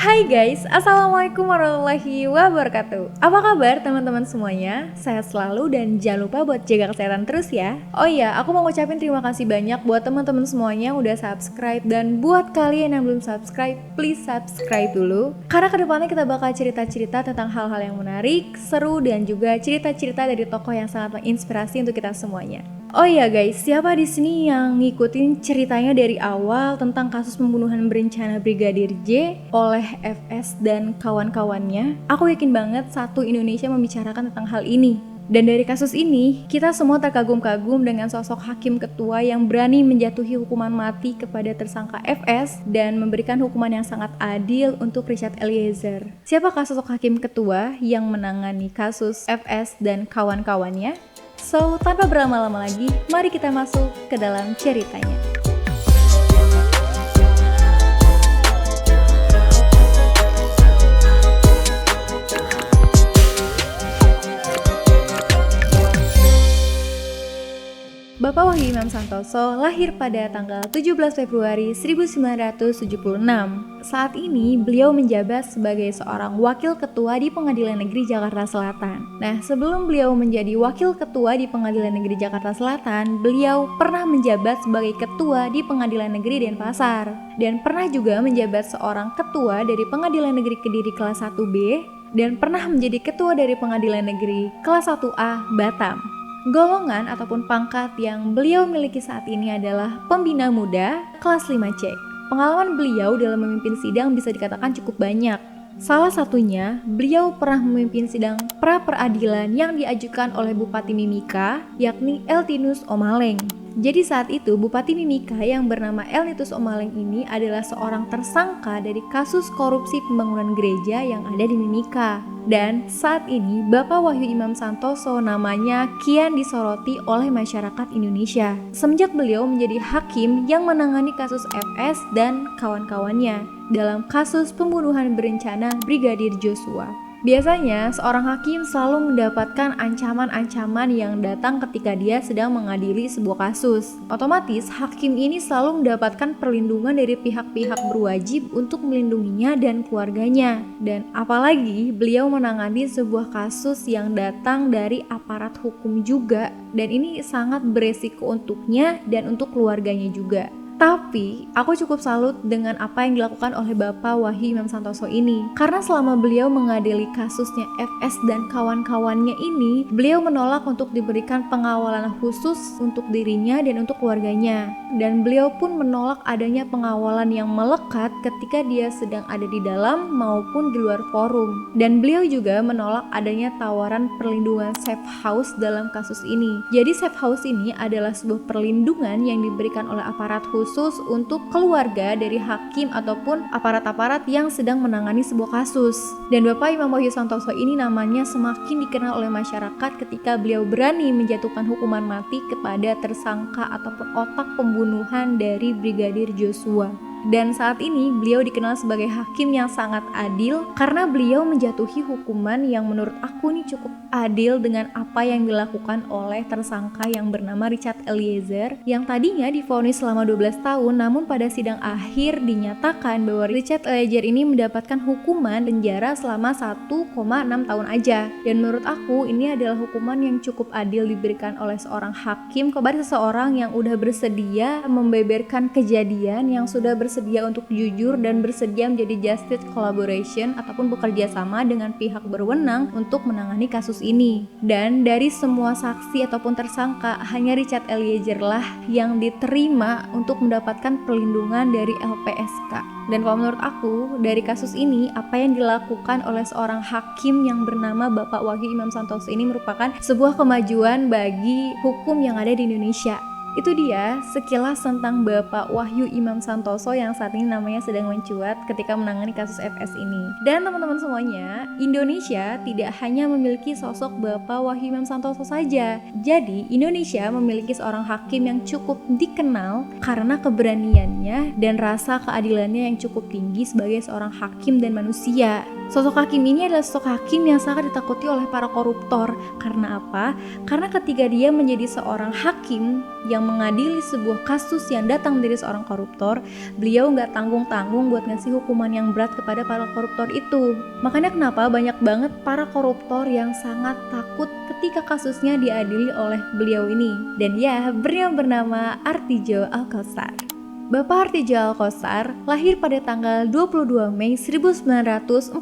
Hai guys, Assalamualaikum warahmatullahi wabarakatuh. Apa kabar teman-teman semuanya? Sehat selalu dan jangan lupa buat jaga kesehatan terus ya. Oh iya, aku mau ngucapin terima kasih banyak buat teman-teman semuanya yang udah subscribe. Dan buat kalian yang belum subscribe, please subscribe dulu. Karena kedepannya kita bakal cerita-cerita tentang hal-hal yang menarik, seru, dan juga cerita-cerita dari tokoh yang sangat menginspirasi untuk kita semuanya. Oh iya guys, siapa di sini yang ngikutin ceritanya dari awal tentang kasus pembunuhan berencana Brigadir J oleh FS dan kawan-kawannya? Aku yakin banget satu Indonesia membicarakan tentang hal ini. Dan dari kasus ini, kita semua terkagum-kagum dengan sosok hakim ketua yang berani menjatuhi hukuman mati kepada tersangka FS dan memberikan hukuman yang sangat adil untuk Richard Eliezer. Siapakah sosok hakim ketua yang menangani kasus FS dan kawan-kawannya? So, tanpa berlama-lama lagi, mari kita masuk ke dalam ceritanya. Bapak Wahyu Imam Santoso lahir pada tanggal 17 Februari 1976. Saat ini beliau menjabat sebagai seorang wakil ketua di Pengadilan Negeri Jakarta Selatan. Nah, sebelum beliau menjadi wakil ketua di Pengadilan Negeri Jakarta Selatan, beliau pernah menjabat sebagai ketua di Pengadilan Negeri Denpasar dan pernah juga menjabat seorang ketua dari Pengadilan Negeri Kediri kelas 1B dan pernah menjadi ketua dari Pengadilan Negeri kelas 1A Batam. Golongan ataupun pangkat yang beliau miliki saat ini adalah pembina muda kelas 5C. Pengalaman beliau dalam memimpin sidang bisa dikatakan cukup banyak. Salah satunya, beliau pernah memimpin sidang pra-peradilan yang diajukan oleh Bupati Mimika, yakni Eltinus Omaleng. Jadi saat itu Bupati Mimika yang bernama Eltinus Omaleng ini adalah seorang tersangka dari kasus korupsi pembangunan gereja yang ada di Mimika. Dan saat ini Bapak Wahyu Imam Santoso namanya kian disoroti oleh masyarakat Indonesia semenjak beliau menjadi hakim yang menangani kasus FS dan kawan-kawannya dalam kasus pembunuhan berencana Brigadir Joshua. Biasanya seorang hakim selalu mendapatkan ancaman-ancaman yang datang ketika dia sedang mengadili sebuah kasus. Otomatis hakim ini selalu mendapatkan perlindungan dari pihak-pihak berwajib untuk melindunginya dan keluarganya. Dan apalagi beliau menangani sebuah kasus yang datang dari aparat hukum juga, dan ini sangat beresiko untuknya dan untuk keluarganya juga. Tapi, aku cukup salut dengan apa yang dilakukan oleh Bapak Wahyu Imam Santoso ini. Karena selama beliau mengadili kasusnya FS dan kawan-kawannya ini, beliau menolak untuk diberikan pengawalan khusus untuk dirinya dan untuk keluarganya. Dan beliau pun menolak adanya pengawalan yang melekat ketika dia sedang ada di dalam maupun di luar forum. Dan beliau juga menolak adanya tawaran perlindungan safe house dalam kasus ini. Jadi safe house ini adalah sebuah perlindungan yang diberikan oleh aparat khusus untuk keluarga dari hakim ataupun aparat-aparat yang sedang menangani sebuah kasus. Dan Bapak Imam Wahyu Santoso ini namanya semakin dikenal oleh masyarakat ketika beliau berani menjatuhkan hukuman mati kepada tersangka ataupun otak pembunuhan dari Brigadir Joshua. Dan saat ini beliau dikenal sebagai hakim yang sangat adil karena beliau menjatuhi hukuman yang menurut aku ini cukup adil dengan apa yang dilakukan oleh tersangka yang bernama Richard Eliezer yang tadinya divonis selama 12 tahun, namun pada sidang akhir dinyatakan bahwa Richard Eliezer ini mendapatkan hukuman penjara selama 1,6 tahun aja. Dan menurut aku ini adalah hukuman yang cukup adil diberikan oleh seorang hakim kepada seseorang yang udah bersedia membeberkan kejadian, yang sudah bersedia untuk jujur dan bersedia menjadi justice collaboration ataupun bekerja sama dengan pihak berwenang untuk menangani kasus ini. Dan dari semua saksi ataupun tersangka, hanya Richard Eliezer lah yang diterima untuk mendapatkan perlindungan dari LPSK. Dan kalau menurut aku, dari kasus ini, apa yang dilakukan oleh seorang hakim yang bernama Bapak Wahyu Imam Santoso ini merupakan sebuah kemajuan bagi hukum yang ada di Indonesia. Itu dia sekilas tentang Bapak Wahyu Imam Santoso yang saat ini namanya sedang mencuat ketika menangani kasus FS ini. Dan teman-teman semuanya, Indonesia tidak hanya memiliki sosok Bapak Wahyu Imam Santoso saja. Jadi, Indonesia memiliki seorang hakim yang cukup dikenal karena keberaniannya dan rasa keadilannya yang cukup tinggi sebagai seorang hakim dan manusia. Sosok hakim ini adalah sosok hakim yang sangat ditakuti oleh para koruptor. Karena apa? Karena ketika dia menjadi seorang hakim yang mengadili sebuah kasus yang datang dari seorang koruptor, beliau nggak tanggung-tanggung buat ngasih hukuman yang berat kepada para koruptor itu. Makanya kenapa banyak banget para koruptor yang sangat takut ketika kasusnya diadili oleh beliau ini. Dan ya, beliau bernama Artijo Alkostar. Bapak Artijo Alkostar lahir pada tanggal 22 Mei 1948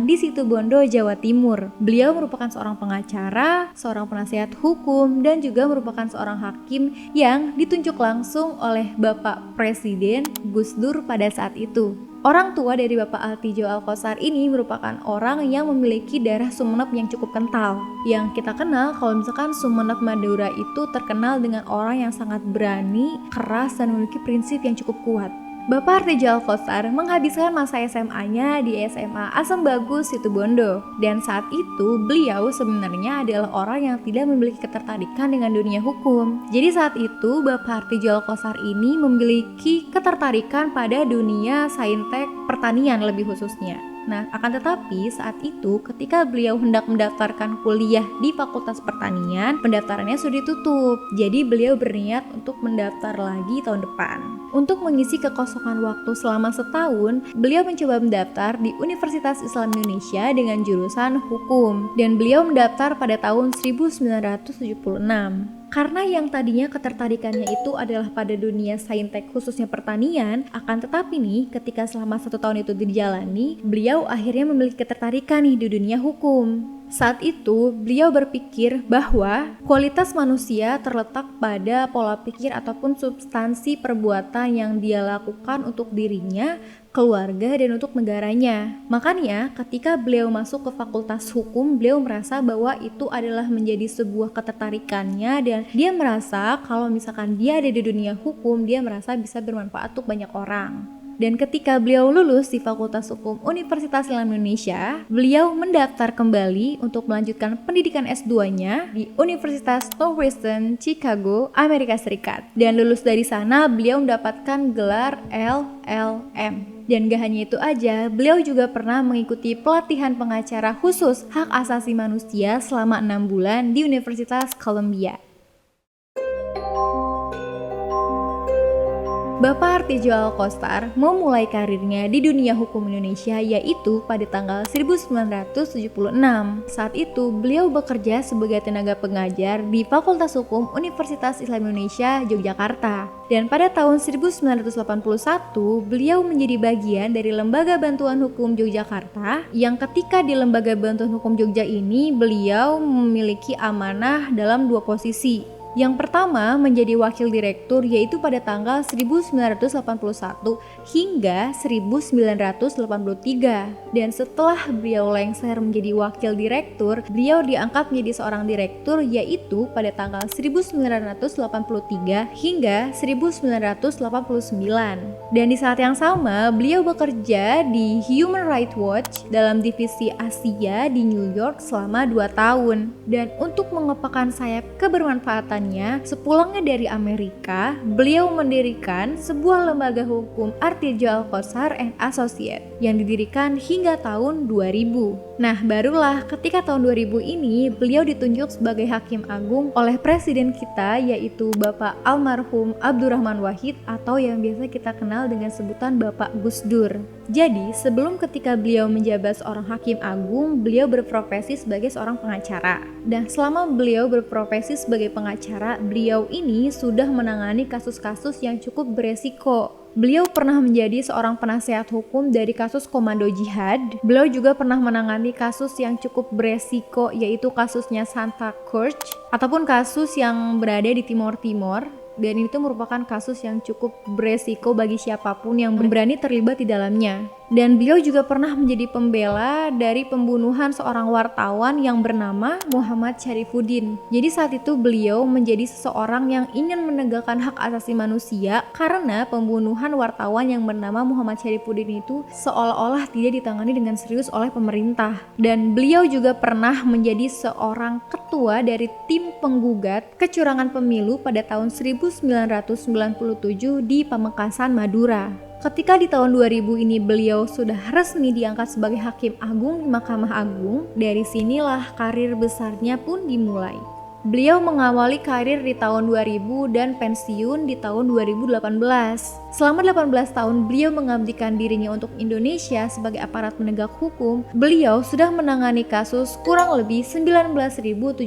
di Situbondo, Jawa Timur. Beliau merupakan seorang pengacara, seorang penasihat hukum, dan juga merupakan seorang hakim yang ditunjuk langsung oleh Bapak Presiden Gus Dur pada saat itu. Orang tua dari Bapak Artijo Alkostar ini merupakan orang yang memiliki darah Sumenep yang cukup kental. Yang kita kenal kalau misalkan Sumenep Madura itu terkenal dengan orang yang sangat berani, keras, dan memiliki prinsip yang cukup kuat. Bapak Artijo Alkostar menghabiskan masa SMA-nya di SMA Asem Bagus Situbondo, dan saat itu beliau sebenarnya adalah orang yang tidak memiliki ketertarikan dengan dunia hukum. Jadi saat itu Bapak Artijo Alkostar ini memiliki ketertarikan pada dunia saintek pertanian lebih khususnya. Nah, akan tetapi saat itu ketika beliau hendak mendaftarkan kuliah di Fakultas Pertanian, pendaftarannya sudah ditutup. Jadi beliau berniat untuk mendaftar lagi tahun depan. Untuk mengisi kekosongan waktu selama setahun, beliau mencoba mendaftar di Universitas Islam Indonesia dengan jurusan hukum. Dan beliau mendaftar pada tahun 1976. Karena yang tadinya ketertarikannya itu adalah pada dunia saintek khususnya pertanian, akan tetapi nih ketika selama 1 tahun itu dijalani, beliau akhirnya memiliki ketertarikan nih di dunia hukum. Saat itu beliau berpikir bahwa kualitas manusia terletak pada pola pikir ataupun substansi perbuatan yang dia lakukan untuk dirinya, keluarga, dan untuk negaranya. Makanya ketika beliau masuk ke fakultas hukum, beliau merasa bahwa itu adalah menjadi sebuah ketertarikannya, dan dia merasa kalau misalkan dia ada di dunia hukum, dia merasa bisa bermanfaat untuk banyak orang. Dan ketika beliau lulus di Fakultas Hukum Universitas Islam Indonesia, beliau mendaftar kembali untuk melanjutkan pendidikan S2-nya di Universitas Northwestern Chicago, Amerika Serikat. Dan lulus dari sana, beliau mendapatkan gelar LLM. Dan gak hanya itu aja, beliau juga pernah mengikuti pelatihan pengacara khusus hak asasi manusia selama 6 bulan di Universitas Columbia. Bapak Artijo Alkostar memulai karirnya di dunia hukum Indonesia yaitu pada tanggal 1976. Saat itu beliau bekerja sebagai tenaga pengajar di Fakultas Hukum Universitas Islam Indonesia, Yogyakarta. Dan pada tahun 1981 beliau menjadi bagian dari Lembaga Bantuan Hukum Yogyakarta, yang ketika di Lembaga Bantuan Hukum Jogja ini beliau memiliki amanah dalam 2 posisi. Yang pertama menjadi wakil direktur yaitu pada tanggal 1981 hingga 1983. Dan setelah beliau lengser menjadi wakil direktur, beliau diangkat menjadi seorang direktur yaitu pada tanggal 1983 hingga 1989. Dan di saat yang sama beliau bekerja di Human Rights Watch dalam divisi Asia di New York selama 2 tahun. Dan untuk mengepakkan sayap kebermanfaatan, sepulangnya dari Amerika, beliau mendirikan sebuah lembaga hukum Artijo Alkostar & Associates yang didirikan hingga tahun 2000. Nah, barulah ketika tahun 2000 ini beliau ditunjuk sebagai Hakim Agung oleh Presiden kita yaitu Bapak almarhum Abdurrahman Wahid atau yang biasa kita kenal dengan sebutan Bapak Gus Dur. Jadi, sebelum ketika beliau menjabat seorang Hakim Agung, beliau berprofesi sebagai seorang pengacara. Dan selama beliau berprofesi sebagai pengacara, beliau ini sudah menangani kasus-kasus yang cukup beresiko. Beliau pernah menjadi seorang penasehat hukum dari kasus komando jihad. Beliau juga pernah menangani kasus yang cukup beresiko yaitu kasusnya Santa Cruz ataupun kasus yang berada di Timor Timur. Dan itu merupakan kasus yang cukup beresiko bagi siapapun yang berani terlibat di dalamnya. Dan beliau juga pernah menjadi pembela dari pembunuhan seorang wartawan yang bernama Muhammad Syarifuddin. Jadi saat itu beliau menjadi seseorang yang ingin menegakkan hak asasi manusia karena pembunuhan wartawan yang bernama Muhammad Syarifuddin itu seolah-olah tidak ditangani dengan serius oleh pemerintah. Dan beliau juga pernah menjadi seorang ketua dari tim penggugat kecurangan pemilu pada tahun 1997 di Pamekasan, Madura. Ketika di tahun 2000 ini beliau sudah resmi diangkat sebagai Hakim Agung di Mahkamah Agung, dari sinilah karir besarnya pun dimulai. Beliau mengawali karir di tahun 2000 dan pensiun di tahun 2018. Selama 18 tahun beliau mengabdikan dirinya untuk Indonesia sebagai aparat penegak hukum. Beliau sudah menangani kasus kurang lebih 19.708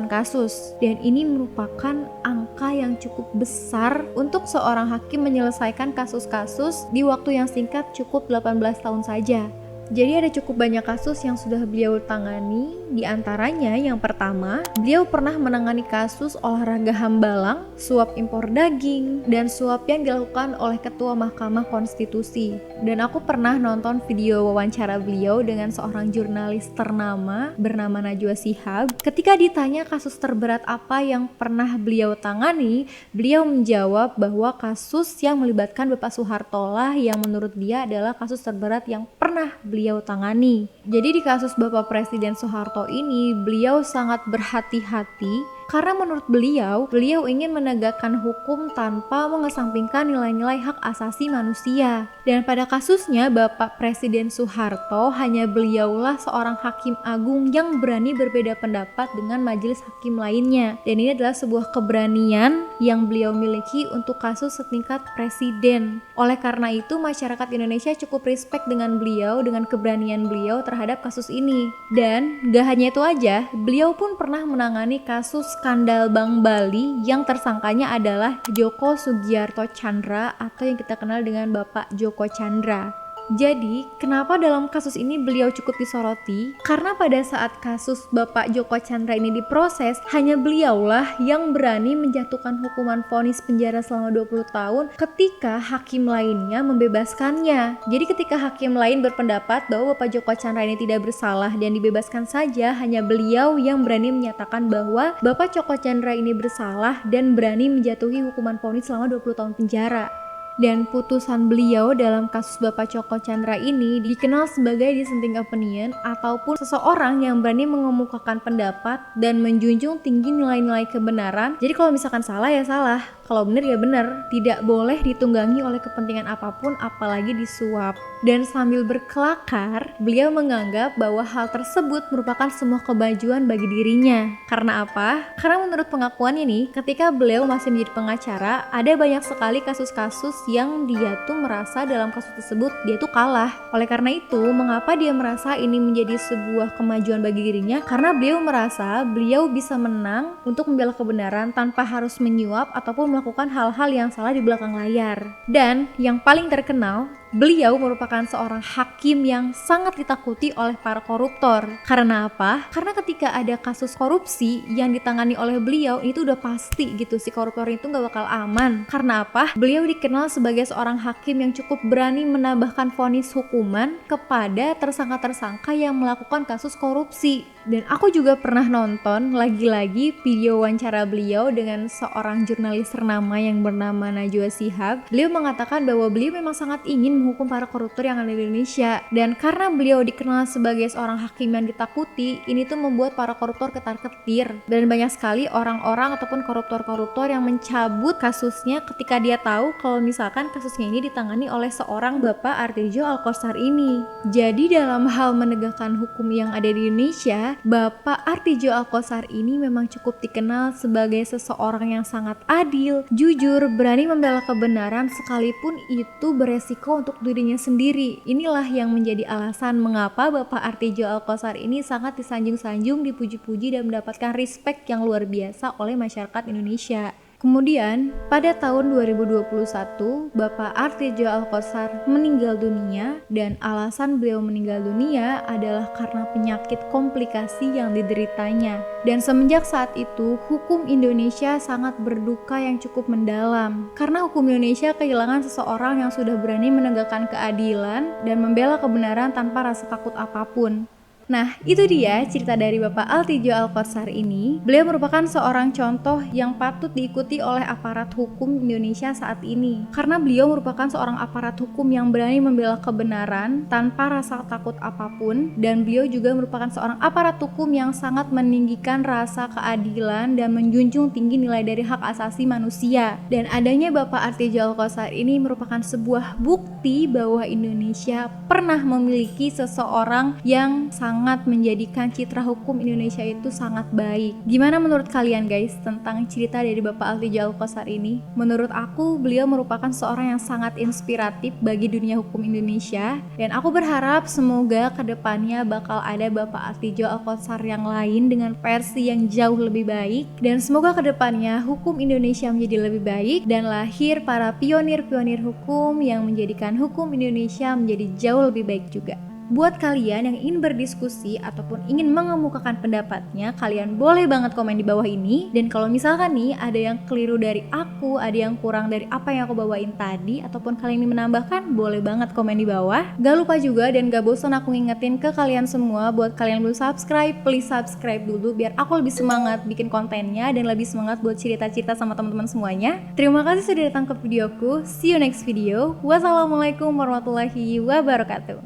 kasus. Dan ini merupakan angka yang cukup besar untuk seorang hakim menyelesaikan kasus-kasus di waktu yang singkat, cukup 18 tahun saja. Jadi ada cukup banyak kasus yang sudah beliau tangani. Di antaranya yang pertama, beliau pernah menangani kasus olahraga hambalang, suap impor daging, dan suap yang dilakukan oleh Ketua Mahkamah Konstitusi. Dan aku pernah nonton video wawancara beliau dengan seorang jurnalis ternama bernama Najwa Shihab. Ketika ditanya kasus terberat apa yang pernah beliau tangani, beliau menjawab bahwa kasus yang melibatkan Bapak Soeharto lah yang menurut dia adalah kasus terberat yang pernah beliau tangani. Jadi di kasus Bapak Presiden Soeharto ini beliau sangat berhati-hati karena menurut beliau ingin menegakkan hukum tanpa mengesampingkan nilai-nilai hak asasi manusia. Dan pada kasusnya Bapak Presiden Soeharto, hanya beliaulah seorang hakim agung yang berani berbeda pendapat dengan majelis hakim lainnya. Dan ini adalah sebuah keberanian yang beliau miliki untuk kasus setingkat presiden. Oleh karena itu masyarakat Indonesia cukup respect dengan beliau, dengan keberanian beliau terhadap kasus ini. Dan gak hanya itu aja, beliau pun pernah menangani kasus skandal Bank Bali yang tersangkanya adalah Joko Sugiarto Tjandra atau yang kita kenal dengan Bapak Joko Chandra. Jadi, kenapa dalam kasus ini beliau cukup disoroti? Karena pada saat kasus Bapak Joko Chandra ini diproses, hanya beliaulah yang berani menjatuhkan hukuman vonis penjara selama 20 tahun ketika hakim lainnya membebaskannya. Jadi ketika hakim lain berpendapat bahwa Bapak Joko Chandra ini tidak bersalah dan dibebaskan saja, hanya beliau yang berani menyatakan bahwa Bapak Joko Chandra ini bersalah dan berani menjatuhi hukuman vonis selama 20 tahun penjara. Dan putusan beliau dalam kasus Bapak Joko Chandra ini dikenal sebagai dissenting opinion ataupun seseorang yang berani mengemukakan pendapat dan menjunjung tinggi nilai-nilai kebenaran. Jadi kalau misalkan salah ya salah, kalau benar ya benar, tidak boleh ditunggangi oleh kepentingan apapun apalagi disuap. Dan sambil berkelakar, beliau menganggap bahwa hal tersebut merupakan sebuah kemajuan bagi dirinya. Karena apa? Karena menurut pengakuannya nih, ketika beliau masih menjadi pengacara, ada banyak sekali kasus-kasus yang dia tuh merasa dalam kasus tersebut dia tuh kalah. Oleh karena itu, mengapa dia merasa ini menjadi sebuah kemajuan bagi dirinya? Karena beliau merasa beliau bisa menang untuk membela kebenaran tanpa harus menyuap ataupun melakukan hal-hal yang salah di belakang layar. Dan yang paling terkenal, beliau merupakan seorang hakim yang sangat ditakuti oleh para koruptor. Karena apa? Karena ketika ada kasus korupsi yang ditangani oleh beliau, itu udah pasti gitu si koruptor itu gak bakal aman. Karena apa? Beliau dikenal sebagai seorang hakim yang cukup berani menambahkan vonis hukuman kepada tersangka-tersangka yang melakukan kasus korupsi. Dan aku juga pernah nonton lagi-lagi video wawancara beliau dengan seorang jurnalis ternama yang bernama Najwa Shihab. Beliau mengatakan bahwa beliau memang sangat ingin menghukum para koruptor yang ada di Indonesia. Dan karena beliau dikenal sebagai seorang hakim yang ditakuti, ini tuh membuat para koruptor ketar-ketir. Dan banyak sekali orang-orang ataupun koruptor-koruptor yang mencabut kasusnya ketika dia tahu kalau misalkan kasusnya ini ditangani oleh seorang Bapak Artijo Alkostar ini. Jadi dalam hal menegakkan hukum yang ada di Indonesia, Bapak Artijo Alkostar ini memang cukup dikenal sebagai seseorang yang sangat adil, jujur, berani membela kebenaran sekalipun itu beresiko untuk dirinya sendiri. Inilah yang menjadi alasan mengapa Bapak Artijo Alkostar ini sangat disanjung-sanjung, dipuji-puji dan mendapatkan respect yang luar biasa oleh masyarakat Indonesia. Kemudian, pada tahun 2021, Bapak Artijo Alkostar meninggal dunia dan alasan beliau meninggal dunia adalah karena penyakit komplikasi yang dideritanya. Dan semenjak saat itu, hukum Indonesia sangat berduka yang cukup mendalam. Karena hukum Indonesia kehilangan seseorang yang sudah berani menegakkan keadilan dan membela kebenaran tanpa rasa takut apapun. Nah, itu dia cerita dari Bapak Altijo Alkotsar ini. Beliau merupakan seorang contoh yang patut diikuti oleh aparat hukum Indonesia saat ini. Karena beliau merupakan seorang aparat hukum yang berani membela kebenaran tanpa rasa takut apapun, dan beliau juga merupakan seorang aparat hukum yang sangat meninggikan rasa keadilan dan menjunjung tinggi nilai dari hak asasi manusia. Dan adanya Bapak Altijo Alkotsar ini merupakan sebuah bukti bahwa Indonesia pernah memiliki seseorang yang sangat menjadikan citra hukum Indonesia itu sangat baik. Gimana menurut kalian guys tentang cerita dari Bapak Altijo Alkotsar ini? Menurut aku beliau merupakan seorang yang sangat inspiratif bagi dunia hukum Indonesia, dan aku berharap semoga kedepannya bakal ada Bapak Altijo Alkotsar yang lain dengan versi yang jauh lebih baik, dan semoga kedepannya hukum Indonesia menjadi lebih baik dan lahir para pionir-pionir hukum yang menjadikan hukum Indonesia menjadi jauh lebih baik juga. Buat kalian yang ingin berdiskusi ataupun ingin mengemukakan pendapatnya, kalian boleh banget komen di bawah ini. Dan kalau misalkan nih ada yang keliru dari aku, ada yang kurang dari apa yang aku bawain tadi, ataupun kalian ingin menambahkan, boleh banget komen di bawah. Gak lupa juga dan gak bosan aku ngingetin ke kalian semua, buat kalian belum subscribe, please subscribe dulu biar aku lebih semangat bikin kontennya dan lebih semangat buat cerita-cerita sama teman-teman semuanya. Terima kasih sudah datang ke videoku. See you next video. Wassalamualaikum warahmatullahi wabarakatuh.